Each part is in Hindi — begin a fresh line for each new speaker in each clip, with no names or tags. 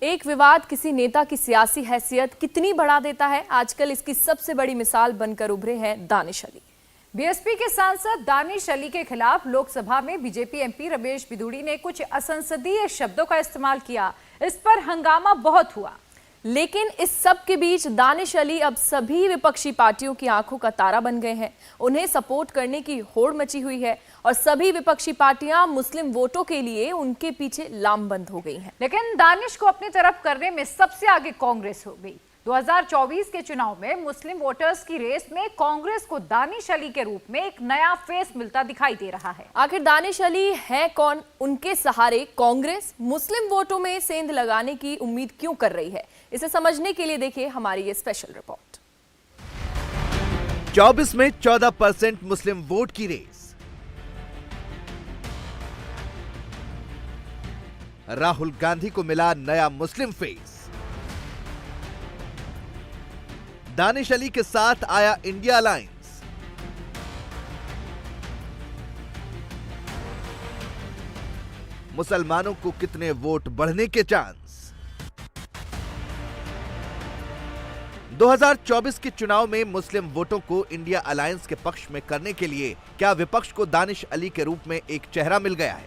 एक विवाद किसी नेता की सियासी हैसियत कितनी बढ़ा देता है, आजकल इसकी सबसे बड़ी मिसाल बनकर उभरे हैं दानिश अली।
बीएसपी के सांसद दानिश अली के खिलाफ लोकसभा में बीजेपी एमपी रमेश बिधूड़ी ने कुछ असंसदीय शब्दों का इस्तेमाल किया। इस पर हंगामा बहुत हुआ,
लेकिन इस सब के बीच दानिश अली अब सभी विपक्षी पार्टियों की आंखों का तारा बन गए हैं। उन्हें सपोर्ट करने की होड़ मची हुई है और सभी विपक्षी पार्टियां मुस्लिम वोटों के लिए उनके पीछे लामबंद हो गई हैं।
लेकिन दानिश को अपनी तरफ करने में सबसे आगे कांग्रेस हो गई। 2024 के चुनाव में मुस्लिम वोटर्स की रेस में कांग्रेस को दानिश अली के रूप में एक नया फेस मिलता दिखाई दे रहा है।
आखिर दानिश अली है कौन? उनके सहारे कांग्रेस मुस्लिम वोटों में सेंध लगाने की उम्मीद क्यों कर रही है? इसे समझने के लिए देखिए हमारी ये स्पेशल रिपोर्ट।
24 में 14% मुस्लिम वोट की रेस। राहुल गांधी को मिला नया मुस्लिम फेस। दानिश अली के साथ आया इंडिया अलायंस। मुसलमानों को कितने वोट बढ़ने के चांस? 2024 के चुनाव में मुस्लिम वोटों को इंडिया अलायंस के पक्ष में करने के लिए क्या विपक्ष को दानिश अली के रूप में एक चेहरा मिल गया है?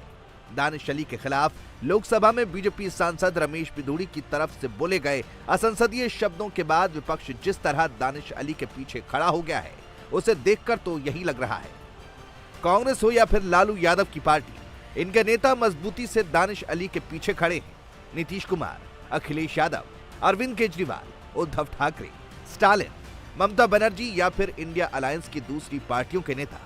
दानिश अली के खिलाफ लोकसभा में बीजेपी सांसद रमेश बिधूड़ी की तरफ से बोले गए असंसदीय शब्दों के बाद विपक्ष जिस तरह दानिश अली के पीछे खड़ा हो गया है, उसे देखकर तो यही लग रहा है कांग्रेस हो या फिर लालू यादव की पार्टी, इनके नेता मजबूती से दानिश अली के पीछे खड़े हैं। नीतीश कुमार, अखिलेश यादव, अरविंद केजरीवाल, उद्धव ठाकरे, स्टालिन, ममता बनर्जी या फिर इंडिया अलायंस की दूसरी पार्टियों के नेता,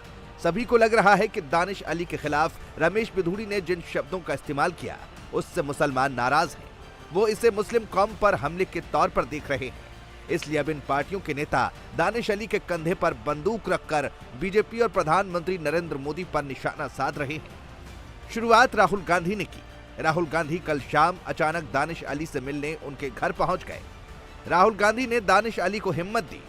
सभी को लग रहा है कि दानिश अली के खिलाफ रमेश बिधूड़ी ने जिन शब्दों का इस्तेमाल किया उससे मुसलमान नाराज हैं। वो इसे मुस्लिम कौम पर हमले के तौर पर देख रहे हैं। इसलिए अब इन पार्टियों के नेता दानिश अली के कंधे पर बंदूक रखकर बीजेपी और प्रधानमंत्री नरेंद्र मोदी पर निशाना साध रहे हैं। शुरुआत राहुल गांधी ने की। राहुल गांधी कल शाम अचानक दानिश अली से मिलने उनके घर पहुंच गए। राहुल गांधी ने दानिश अली को हिम्मत दी,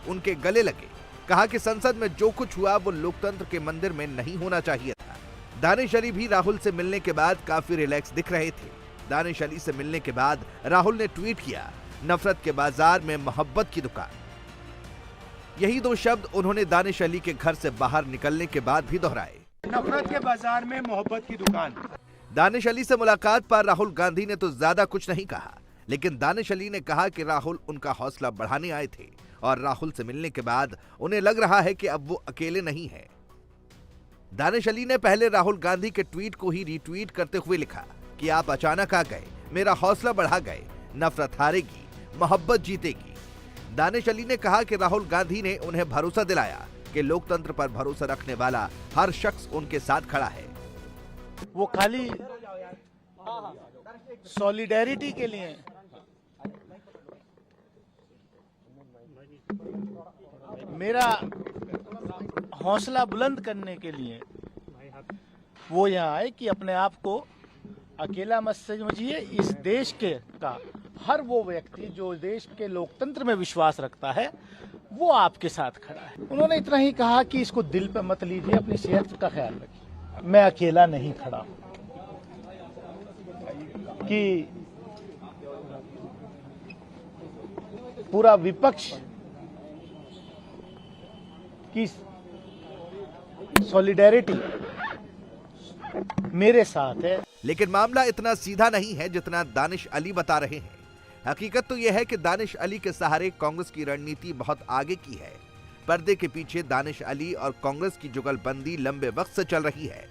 उनके गले लगे, कहा कि संसद में जो कुछ हुआ वो लोकतंत्र के मंदिर में नहीं होना चाहिए था। दानिश अली भी राहुल से मिलने के बाद काफी रिलैक्स दिख रहे थे। दानिश अली से मिलने के बाद राहुल ने ट्वीट किया, नफरत के बाजार में मोहब्बत की दुकान। यही दो शब्द उन्होंने दानिश अली के घर से बाहर निकलने के बाद भी दोहराए,
नफरत के बाजार में मोहब्बत की दुकान।
दानिश अली से मुलाकात पर राहुल गांधी ने तो ज्यादा कुछ नहीं कहा, लेकिन दानिश अली ने कहा कि राहुल उनका हौसला बढ़ाने आए थे और राहुल से मिलने के बाद उन्हें लग रहा है कि अब वो अकेले नहीं हैं। दानिश अली ने पहले राहुल गांधी के ट्वीट को ही रीट्वीट करते हुए लिखा कि आप अचानक आ गए, मेरा हौसला बढ़ा गए, नफरत हारेगी, मोहब्बत जीतेगी। दानिश अली ने कहा कि राहुल गांधी ने उन्हें भरोसा दिलाया कि लोकतंत्र पर भरोसा रखने वाला हर शख्स उनके साथ खड़ा है।
वो खाली सॉलिडेरिटी के लिए, मेरा हौसला बुलंद करने के लिए वो यहाँ आए कि अपने आप को अकेला मत समझिए। इस देश के का हर वो व्यक्ति जो देश के लोकतंत्र में विश्वास रखता है वो आपके साथ खड़ा है। उन्होंने इतना ही कहा कि इसको दिल पे मत लीजिए, अपनी सेहत का ख्याल रखिए। मैं अकेला नहीं खड़ा हूं कि पूरा विपक्ष की सॉलिडेरिटी मेरे साथ है।
लेकिन मामला इतना सीधा नहीं है जितना दानिश अली बता रहे हैं। हकीकत तो यह है कि दानिश अली के सहारे कांग्रेस की रणनीति बहुत आगे की है। पर्दे के पीछे दानिश अली और कांग्रेस की जुगलबंदी लंबे वक्त से चल रही है।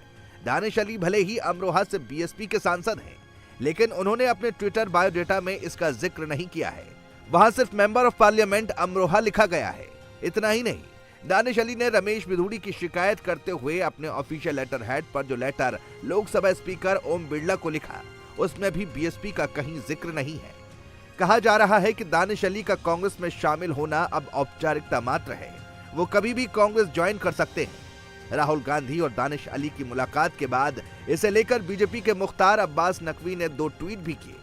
दानिश अली भले ही अमरोहा से बीएसपी के सांसद हैं, लेकिन उन्होंने अपने ट्विटर बायोडेटा में इसका जिक्र नहीं किया है। वहां सिर्फ मेंबर ऑफ पार्लियामेंट अमरोहा लिखा गया है। इतना ही नहीं, दानिश अली ने रमेश बिधूड़ी की शिकायत करते हुए अपने ऑफिशियल लेटर हेड पर जो लेटर लोकसभा स्पीकर ओम बिरला को लिखा, उसमें भी बीएसपी का कहीं जिक्र नहीं है। कहा जा रहा है कि दानिश अली का कांग्रेस में शामिल होना अब औपचारिकता मात्र है, वो कभी भी कांग्रेस ज्वाइन कर सकते हैं। राहुल गांधी और दानिश अली की मुलाकात के बाद इसे लेकर बीजेपी के मुख्तार अब्बास नकवी ने 2 ट्वीट भी किए।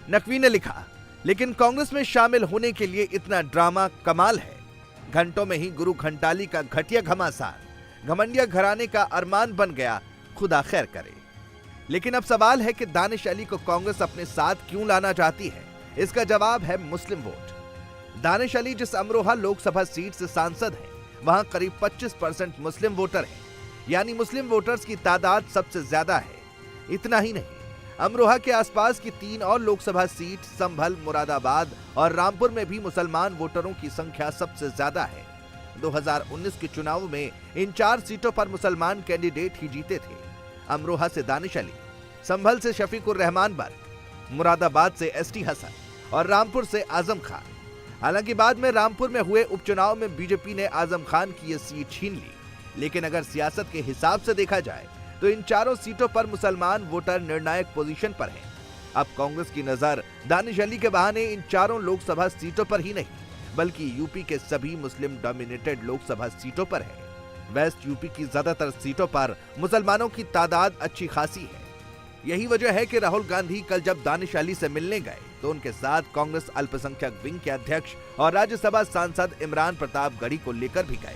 नकवी ने लिखा, लेकिन कांग्रेस में शामिल होने के लिए इतना ड्रामा कमाल है। घंटों में ही गुरु घंटाली का घटिया घमासान घमंडिया घराने का अरमान बन गया, खुदा खैर करे। लेकिन अब सवाल है कि दानिश अली को कांग्रेस अपने साथ क्यों लाना चाहती है। इसका जवाब है मुस्लिम वोट। दानिश अली जिस अमरोहा लोकसभा सीट से सांसद हैं, वहां करीब 25% मुस्लिम वोटर हैं, यानी मुस्लिम वोटर्स की तादाद सबसे ज्यादा है। इतना ही नहीं, अमरोहा के आसपास की 3 और लोकसभा सीट संभल, मुरादाबाद और रामपुर में भी मुसलमान वोटरों की संख्या सबसे ज्यादा है। 2019 के चुनाव में इन 4 सीटों पर मुसलमान कैंडिडेट ही जीते थे। अमरोहा से दानिश अली, संभल से शफीकुर रहमान बर्क, मुरादाबाद से एसटी हसन और रामपुर से आजम खान। हालांकि बाद में रामपुर में हुए उपचुनाव में बीजेपी ने आजम खान की ये सीट छीन ली, लेकिन अगर सियासत के हिसाब से देखा जाए तो इन 4 सीटों पर मुसलमान वोटर निर्णायक पोजीशन पर हैं। अब कांग्रेस की नजर दानिश अली के बहाने इन 4 लोकसभा सीटों पर ही नहीं, बल्कि यूपी के सभी मुस्लिम डोमिनेटेड लोकसभा सीटों पर है। वेस्ट यूपी की ज्यादातर सीटों पर मुसलमानों की तादाद अच्छी खासी है। यही वजह है कि राहुल गांधी कल जब दानिश अली से मिलने गए तो उनके साथ कांग्रेस अल्पसंख्यक विंग के अध्यक्ष और राज्यसभा सांसद इमरान प्रतापगढ़ी को लेकर भी गए।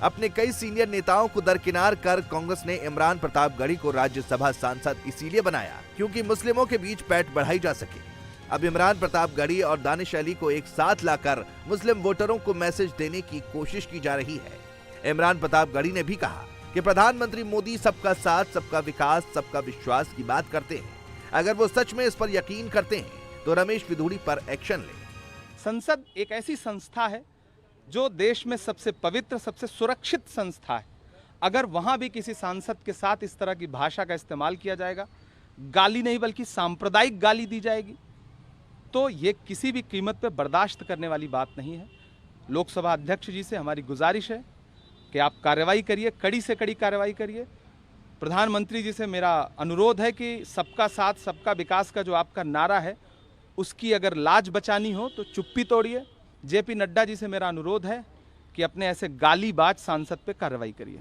अपने कई सीनियर नेताओं को दरकिनार कर कांग्रेस ने इमरान प्रतापगढ़ी को राज्यसभा सांसद इसीलिए बनाया क्योंकि मुस्लिमों के बीच पैठ बढ़ाई जा सके। अब इमरान प्रतापगढ़ी और दानिश अली को एक साथ लाकर मुस्लिम वोटरों को मैसेज देने की कोशिश की जा रही है। इमरान प्रतापगढ़ी ने भी कहा कि प्रधानमंत्री मोदी सबका साथ, सबका विकास, सबका विश्वास की बात करते हैं। अगर वो सच में इस पर यकीन करते हैं तो रमेश पिधूड़ी पर एक्शन लें।
संसद एक ऐसी संस्था है जो देश में सबसे पवित्र, सबसे सुरक्षित संस्था है। अगर वहां भी किसी सांसद के साथ इस तरह की भाषा का इस्तेमाल किया जाएगा, गाली नहीं बल्कि सांप्रदायिक गाली दी जाएगी, तो ये किसी भी कीमत पर बर्दाश्त करने वाली बात नहीं है। लोकसभा अध्यक्ष जी से हमारी गुजारिश है कि आप कार्रवाई करिए, कड़ी से कड़ी कार्रवाई करिए। प्रधानमंत्री जी से मेरा अनुरोध है कि सबका साथ, सबका विकास का जो आपका नारा है, उसकी अगर लाज बचानी हो तो चुप्पी तोड़िए। जेपी नड्डा जी से मेरा अनुरोध है कि अपने ऐसे गालीबाज सांसद पे कार्रवाई करिए।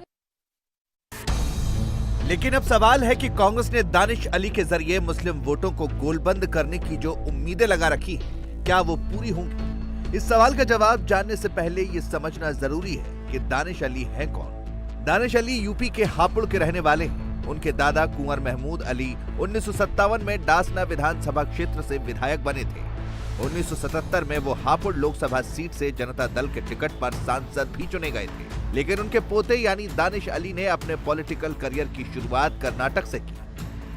लेकिन अब सवाल है कि कांग्रेस ने दानिश अली के जरिए मुस्लिम वोटों को गोलबंद करने की जो उम्मीदें लगा रखी हैं, क्या वो पूरी होंगी? इस सवाल का जवाब जानने से पहले ये समझना जरूरी है कि दानिश अली है कौन। दानिश अली यूपी के हापुड़ के रहने वाले हैं। उनके दादा कुंवर महमूद अली 1957 में डासना विधानसभा क्षेत्र से विधायक बने थे। 1977 में वो हापुड़ लोकसभा सीट से जनता दल के टिकट पर सांसद भी चुने गए थे। लेकिन उनके पोते यानी दानिश अली ने अपने पॉलिटिकल करियर की शुरुआत कर्नाटक से की।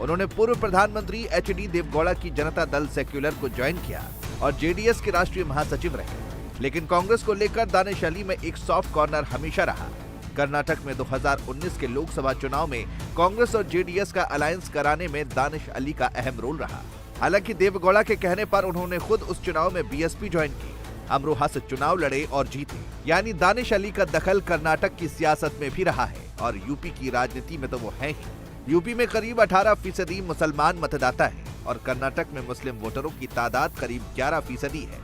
उन्होंने पूर्व प्रधानमंत्री एच.डी. देवगौड़ा की जनता दल सेक्युलर को ज्वाइन किया और जेडीएस के राष्ट्रीय महासचिव रहे। लेकिन कांग्रेस को लेकर दानिश अली में एक सॉफ्ट कॉर्नर हमेशा रहा। कर्नाटक में 2019 के लोकसभा चुनाव में कांग्रेस और जेडीएस का अलायंस कराने में दानिश अली का अहम रोल रहा। हालांकि देवगौड़ा के कहने पर उन्होंने खुद उस चुनाव में बीएसपी ज्वाइन की, अमरोहा से चुनाव लड़े और जीते। यानी दानिश अली का दखल कर्नाटक की सियासत में भी रहा है और यूपी की राजनीति में तो वो है ही। यूपी में करीब 18% मुसलमान मतदाता है और कर्नाटक में मुस्लिम वोटरों की तादाद करीब 11% है।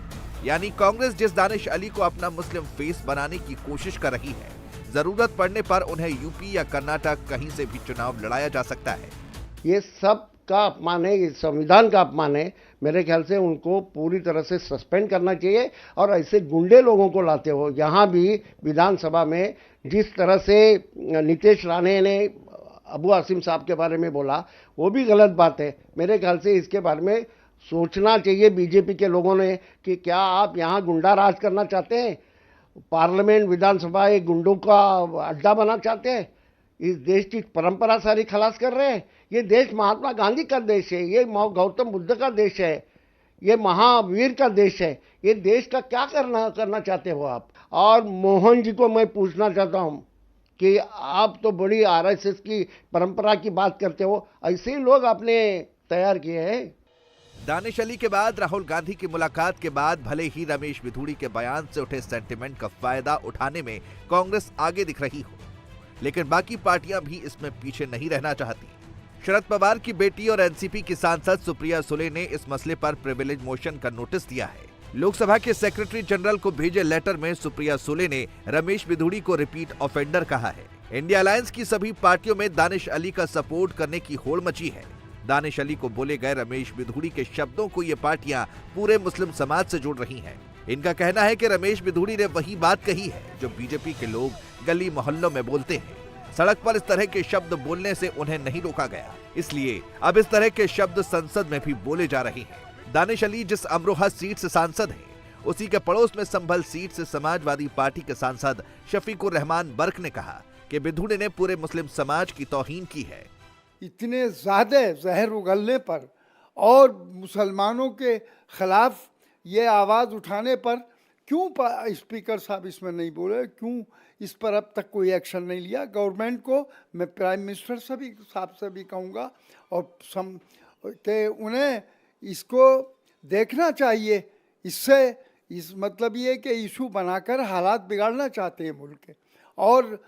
यानी कांग्रेस जिस दानिश अली को अपना मुस्लिम फेस बनाने की कोशिश कर रही है, जरूरत पड़ने पर उन्हें यूपी या कर्नाटक कहीं से भी चुनाव लड़ाया जा सकता है।
ये सब का अपमान है, ये संविधान का अपमान है। मेरे ख्याल से उनको पूरी तरह से सस्पेंड करना चाहिए और ऐसे गुंडे लोगों को लाते हो। यहाँ भी विधानसभा में जिस तरह से नीतीश राणे ने अबू आसिम साहब के बारे में बोला, वो भी गलत बात है। मेरे ख्याल से इसके बारे में सोचना चाहिए बीजेपी के लोगों ने कि क्या आप यहाँ गुंडा राज करना चाहते हैं? पार्लियामेंट, विधानसभा एक गुंडों का अड्डा बना चाहते हैं? इस देश की परंपरा सारी खलास कर रहे हैं। ये देश महात्मा गांधी का देश है, ये गौतम बुद्ध का देश है, ये महावीर का देश है। ये देश का क्या करना चाहते हो आप? और मोहन जी को मैं पूछना चाहता हूँ कि आप तो बड़ी आरएसएस की परंपरा की बात करते हो, ऐसे ही लोग आपने तैयार किए हैं।
दानिश अली के बाद राहुल गांधी की मुलाकात के बाद भले ही रमेश पिधूड़ी के बयान से उठे सेंटिमेंट का फायदा उठाने में कांग्रेस आगे दिख रही हो, लेकिन बाकी पार्टियां भी इसमें पीछे नहीं रहना चाहती। शरद पवार की बेटी और एनसीपी की सांसद सुप्रिया सुले ने इस मसले पर प्रिविलेज मोशन का नोटिस दिया है। लोकसभा के सेक्रेटरी जनरल को भेजे लेटर में सुप्रिया सुले ने रमेश पिधूड़ी को रिपीट ऑफेंडर कहा है। इंडिया अलायंस की सभी पार्टियों में दानिश अली का सपोर्ट करने की होड़ मची है। दानिश अली को बोले गए रमेश पिधूड़ी के शब्दों को ये पार्टियां पूरे मुस्लिम समाज से जोड़ रही हैं। इनका कहना है कि रमेश पिधूड़ी ने वही बात कही है जो बीजेपी के लोग गली मोहल्लों में बोलते हैं। सड़क पर इस तरह के शब्द बोलने से उन्हें नहीं रोका गया, इसलिए अब इस तरह के शब्द संसद में भी बोले जा रहे हैं। दानिश अली जिस अमरोहा सीट से सांसद हैं, उसी के पड़ोस में संभल सीट से समाजवादी पार्टी के सांसद शफीकुर रहमान बर्क ने कहा कि बिधूड़े ने पूरे मुस्लिम समाज की तौहीन की है।
इतने ज्यादा जहर उगलने पर और मुसलमानों के खिलाफ ये आवाज़ उठाने पर क्यों स्पीकर साहब इसमें नहीं बोले, क्यों इस पर अब तक कोई एक्शन नहीं लिया? गवर्नमेंट को मैं प्राइम मिनिस्टर साहब से भी कहूँगा और कि उन्हें इसको देखना चाहिए। इससे इस मतलब ये कि इशू बनाकर हालात बिगाड़ना चाहते हैं मुल्क के, और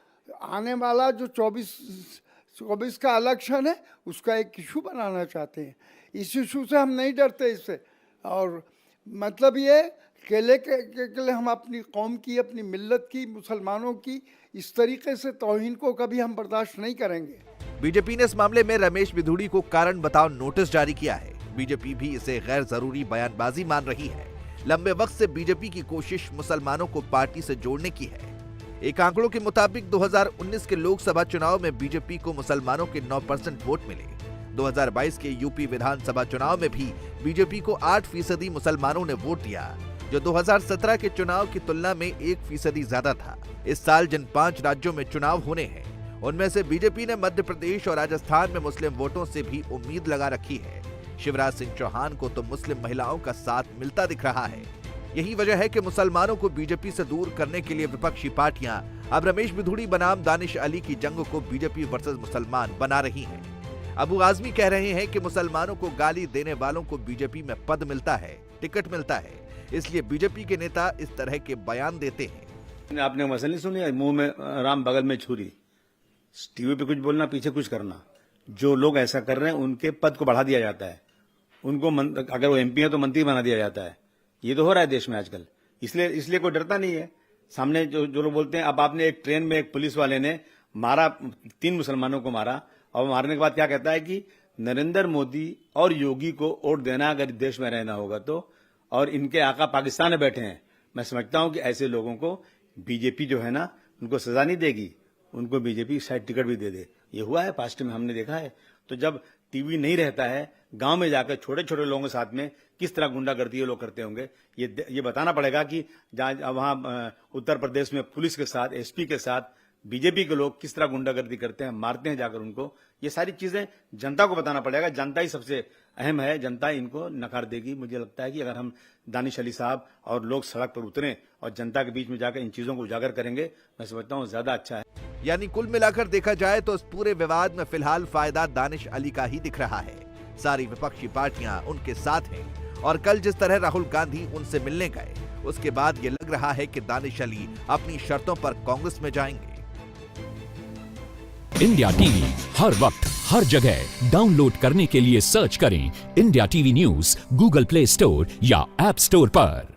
आने वाला जो 24 का इलेक्शन है उसका एक इशू बनाना चाहते हैं। इस इशू से हम नहीं डरते इससे, और मतलब ये केले के हम अपनी कौम की, अपनी मिल्लत की, मुसलमानों की इस तरीके से तौहीन को कभी हम बर्दाश्त नहीं करेंगे।
बीजेपी ने इस मामले में रमेश बिधूड़ी को कारण बताओ नोटिस जारी किया है। बीजेपी भी इसे गैर जरूरी बयानबाजी मान रही है। लंबे वक्त से बीजेपी की कोशिश मुसलमानों को पार्टी से जोड़ने की है। एक आंकड़ों के मुताबिक 2019 के लोकसभा चुनाव में बीजेपी को मुसलमानों के 9% वोट मिले। 2022 के यूपी विधानसभा चुनाव में भी बीजेपी को 8% मुसलमानों ने वोट दिया, जो 2017 के चुनाव की तुलना में 1% ज्यादा था। इस साल जिन 5 राज्यों में चुनाव होने हैं, उनमें से बीजेपी ने मध्य प्रदेश और राजस्थान में मुस्लिम वोटों से भी उम्मीद लगा रखी है। शिवराज सिंह चौहान को तो मुस्लिम महिलाओं का साथ मिलता दिख रहा है। यही वजह है कि मुसलमानों को बीजेपी से दूर करने के लिए विपक्षी पार्टियां अब रमेश बिधूड़ी बनाम दानिश अली की जंग को बीजेपी वर्सेस मुसलमान बना रही हैं। अबू आजमी कह रहे हैं कि मुसलमानों को गाली देने वालों को बीजेपी में पद मिलता है, टिकट मिलता है, इसलिए बीजेपी के नेता इस तरह के बयान देते हैं।
आपने मसला नहीं सुनी, मुंह में राम बगल में छुरी, टीवी पे कुछ बोलना, पीछे कुछ करना। जो लोग ऐसा कर रहे हैं उनके पद को बढ़ा दिया जाता है, उनको अगर वो एमपी है तो मंत्री बना दिया जाता है। ये तो हो रहा है देश में आजकल, इसलिए कोई डरता नहीं है। सामने जो लोग बोलते हैं, अब आपने एक ट्रेन में एक पुलिस वाले ने मारा, 3 मुसलमानों को मारा, और मारने के बाद क्या कहता है कि नरेंद्र मोदी और योगी को वोट देना अगर देश में रहना होगा तो, और इनके आका पाकिस्तान में बैठे हैं। मैं समझता हूं कि ऐसे लोगों को बीजेपी जो है ना, उनको सजा नहीं देगी, उनको बीजेपी शायद टिकट भी दे दे। ये हुआ है पास्ट में, हमने देखा है। तो जब टीवी नहीं रहता है, गांव में जाकर छोटे छोटे लोगों के साथ में किस तरह गुंडागर्दी ये लोग करते होंगे, ये बताना पड़ेगा कि जहां वहां उत्तर प्रदेश में पुलिस के साथ, एसपी के साथ बीजेपी के लोग किस तरह गुंडागर्दी करते हैं, मारते हैं जाकर उनको। ये सारी चीजें जनता को बताना पड़ेगा। जनता ही सबसे अहम है, जनता इनको नकार देगी। मुझे लगता है कि अगर हम दानिश अली साहब और लोग सड़क पर उतरें और जनता के बीच में जाकर इन चीजों को उजागर करेंगे, मैं समझता हूँ ज्यादा अच्छा है।
यानी कुल मिलाकर देखा जाए तो इस पूरे विवाद में फिलहाल फायदा दानिश अली का ही दिख रहा है। सारी विपक्षी पार्टियां उनके साथ हैं, और कल जिस तरह राहुल गांधी उनसे मिलने गए, उसके बाद ये लग रहा है कि दानिश अली अपनी शर्तों पर कांग्रेस में जाएंगे।
इंडिया टीवी हर वक्त हर जगह डाउनलोड करने के लिए सर्च करें India TV news Google play store या ऐप स्टोर पर।